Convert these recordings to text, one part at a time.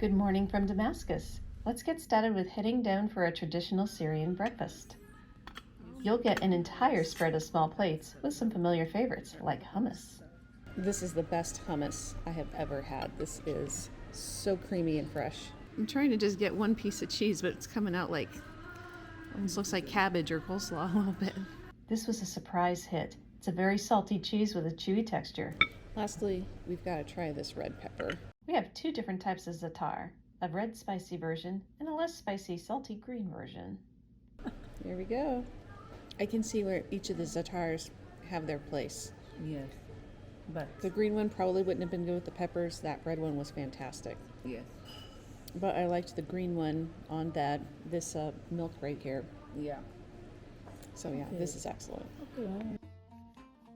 Good morning from Damascus. Let's get started with heading down for a traditional Syrian breakfast. You'll get an entire spread of small plates with some familiar favorites like hummus. This is the best hummus I have ever had. This is so creamy and fresh. I'm trying to just get one piece of cheese, but it's coming out like, almost looks like cabbage or coleslaw a little bit. This was a surprise hit. It's a very salty cheese with a chewy texture. Lastly, we've got to try this red pepper. We have two different types of za'atar, a red spicy version and a less spicy salty green version. Here we go. I can see where each of the za'atars have their place. Yes, but The green one probably wouldn't have been good with the peppers. That red one was fantastic. yes, But I liked the green one on this milk right here. yeah. So yeah, this is excellent.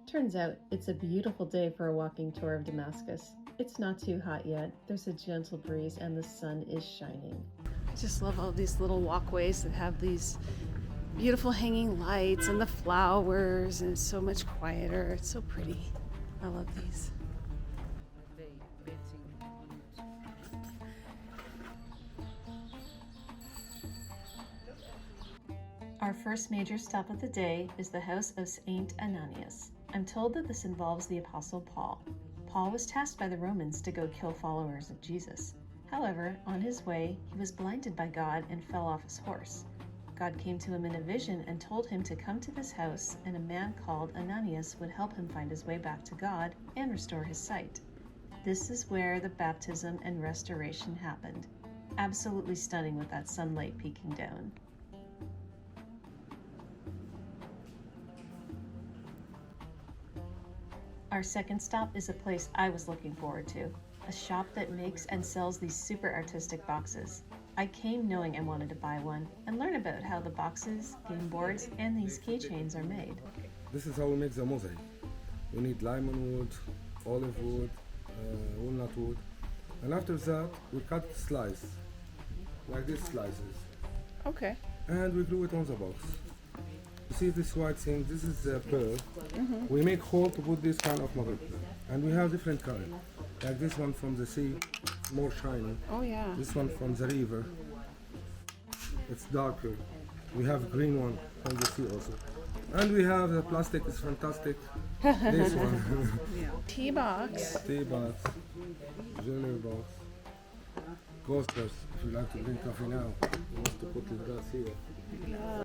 Turns out it's a beautiful day for a walking tour of Damascus. It's not too hot yet, there's a gentle breeze, and the sun is shining. I just love all these little walkways that have these beautiful hanging lights and the flowers, and it's so much quieter. It's so pretty. I love these. Our first major stop of the day is the house of Saint Ananias. I'm told that this involves the Apostle Paul. Paul was tasked by the Romans to go kill followers of Jesus. However, on his way, he was blinded by God and fell off his horse. God came to him in a vision and told him to come to this house, and a man called Ananias would help him find his way back to God and restore his sight. This is where the baptism and restoration happened. Absolutely stunning with that sunlight peeking down. Our second stop is a place I was looking forward to, a shop that makes and sells these super artistic boxes. I came knowing I wanted to buy one and learn about how the boxes, game boards, and these keychains are made. This is how we make the mosaic. We need lemon wood, olive wood, walnut wood, and after that we cut slice, like these slices, Okay. and we glue it on the box. You see this white thing? This is the pearl. We make hole to put this kind of mother pearl, and we have different kind, like this one from the sea, more shiny. Oh yeah. This one from the river, it's darker. We have green one from the sea also, and we have the plastic is fantastic. This one, Tea box. tea box, jewelry box, coasters. If you like to drink coffee now, you want to put the glass here.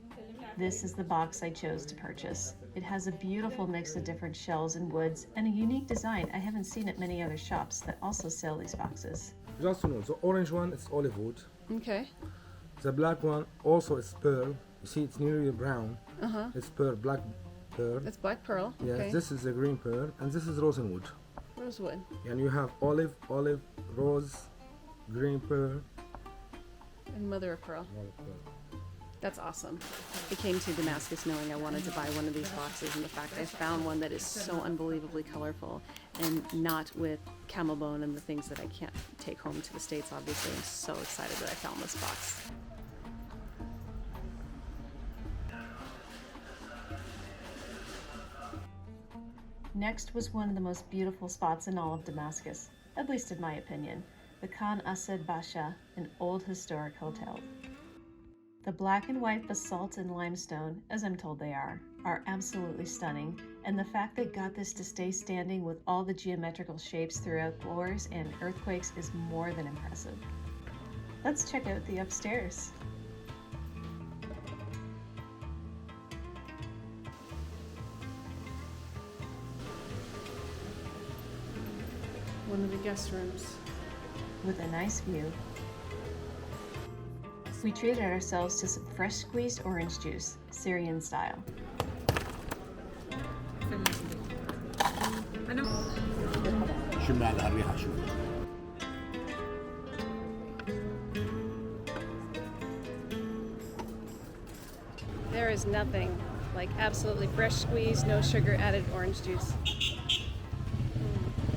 This is the box I chose to purchase. It has a beautiful mix of different shells and woods and a unique design I haven't seen at many other shops that also sell these boxes. Just to know, the orange one is olive wood. Okay. The black one also is pearl. You see, it's nearly brown. It's pearl, black pearl. That's black pearl. Yes, Okay. this is the green pearl, and this is rosenwood. Rosewood. And you have olive, rose, green pearl, And mother of pearl. olive pearl. That's awesome. I came to Damascus knowing I wanted to buy one of these boxes, and the fact I found one that is so unbelievably colorful and not with camel bone and the things that I can't take home to the States, obviously. I'm so excited that I found this box. Next was one of the most beautiful spots in all of Damascus, at least in my opinion, the Khan Assad Basha, an old historic hotel. The black and white basalt and limestone, as I'm told they are absolutely stunning, and the fact they got this to stay standing with all the geometrical shapes throughout wars and earthquakes is more than impressive. Let's check out the upstairs. One of the guest rooms. With a nice view. We treated ourselves to some fresh squeezed orange juice, Syrian style. شمال الريحة شوف. There is nothing like absolutely fresh squeezed, no sugar added orange juice.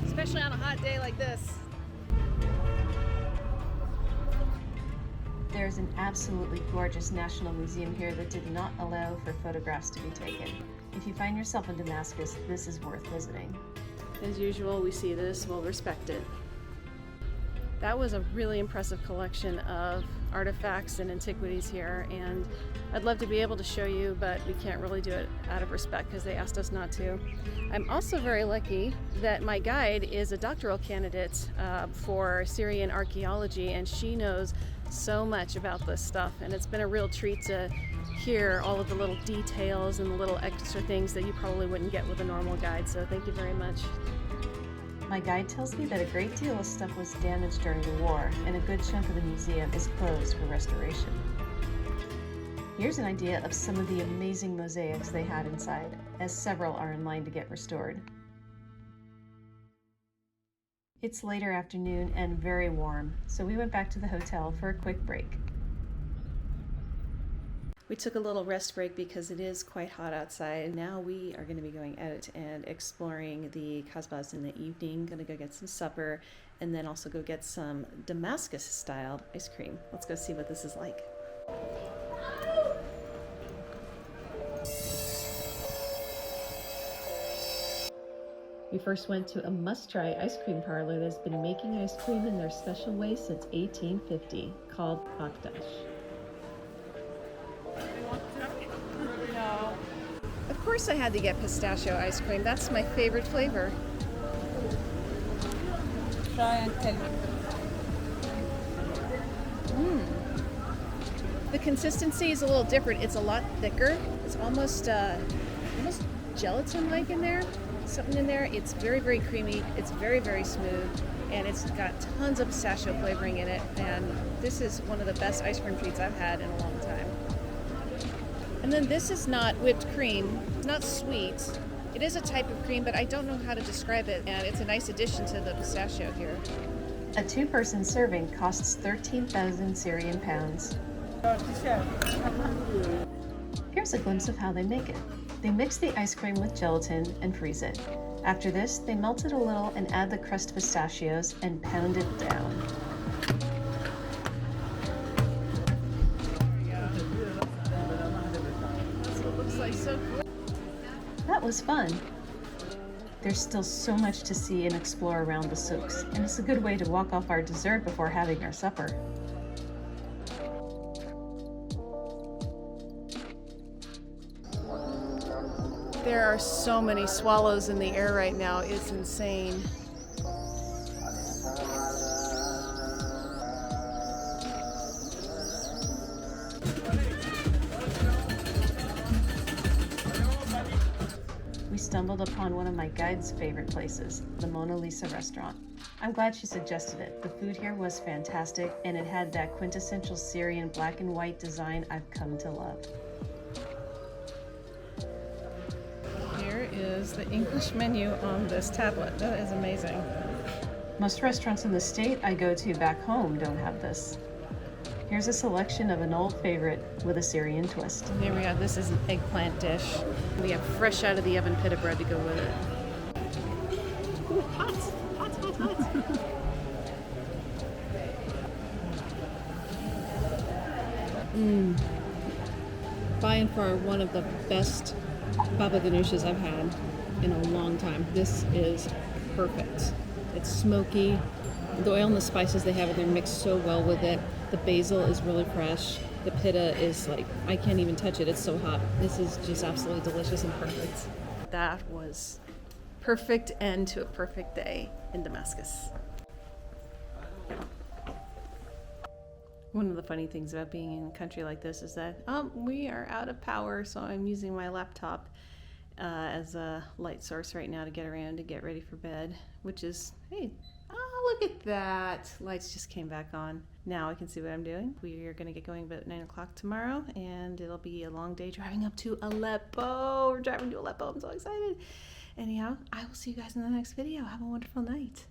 Especially on a hot day like this. There's an absolutely gorgeous National Museum here that did not allow for photographs to be taken. If you find yourself in Damascus, this is worth visiting. As usual, we see this, we'll respect it. That was a really impressive collection of artifacts and antiquities here, and I'd love to be able to show you, but we can't really do it out of respect because they asked us not to. I'm also very lucky that my guide is a doctoral candidate for Syrian archaeology, and she knows so much about this stuff, and it's been a real treat to hear all of the little details and the little extra things that you probably wouldn't get with a normal guide, so thank you very much. My guide tells me that a great deal of stuff was damaged during the war, and a good chunk of the museum is closed for restoration. Here's an idea of some of the amazing mosaics they had inside, as several are in line to get restored. It's later afternoon and very warm, so we went back to the hotel for a quick break. We took a little rest break because it is quite hot outside, and now we are going to be going out and exploring the Kasbahs in the evening. Going to go get some supper and then also go get some Damascus style ice cream. Let's go see what this is like. We first went to a must-try ice cream parlor that's been making ice cream in their special way since 1850, called Akdash. Of course I had to get pistachio ice cream. That's my favorite flavor. Try and tell me. The consistency is a little different. It's a lot thicker. It's almost gelatin-like in there. Something in there. It's very, very creamy. It's very, very smooth. And it's got tons of pistachio flavoring in it. And this is one of the best ice cream treats I've had in a long time. And then this is not whipped cream, not sweet. It is a type of cream, but I don't know how to describe it. And it's a nice addition to the pistachio here. A two-person serving costs 13,000 Syrian pounds. Here's a glimpse of how they make it. They mix the ice cream with gelatin and freeze it. After this, they melt it a little and add the crushed pistachios and pound it down. That's what it looks like. So cool. That was fun. There's still so much to see and explore around the souks, and it's a good way to walk off our dessert before having our supper. There are so many swallows in the air right now. It's insane. We stumbled upon one of my guide's favorite places, the Mona Lisa restaurant. I'm glad she suggested it. The food here was fantastic, and it had that quintessential Syrian black and white design I've come to love. Here is the English menu on this tablet. That is amazing. Most restaurants in the state I go to back home don't have this. Here's a selection of an old favorite with a Syrian twist. Here we go. This is an eggplant dish. We have fresh out of the oven pita bread to go with it. Ooh, hot, hot, hot, hot. By and far one of the best baba ganoushas I've had in a long time. This is perfect. It's smoky. The oil and the spices they have in there mix so well with it. The basil is really fresh. The pita is like, I can't even touch it. It's so hot. This is just absolutely delicious and perfect. That was perfect end to a perfect day in Damascus. One of the funny things about being in a country like this is that we are out of power, so I'm using my laptop as a light source right now to get around to get ready for bed, which is, hey, oh, look at that. Lights just came back on. Now I can see what I'm doing. We are going to get going about 9 o'clock tomorrow, and it'll be a long day driving up to Aleppo. We're driving to Aleppo. I'm so excited. Anyhow, I will see you guys in the next video. Have a wonderful night.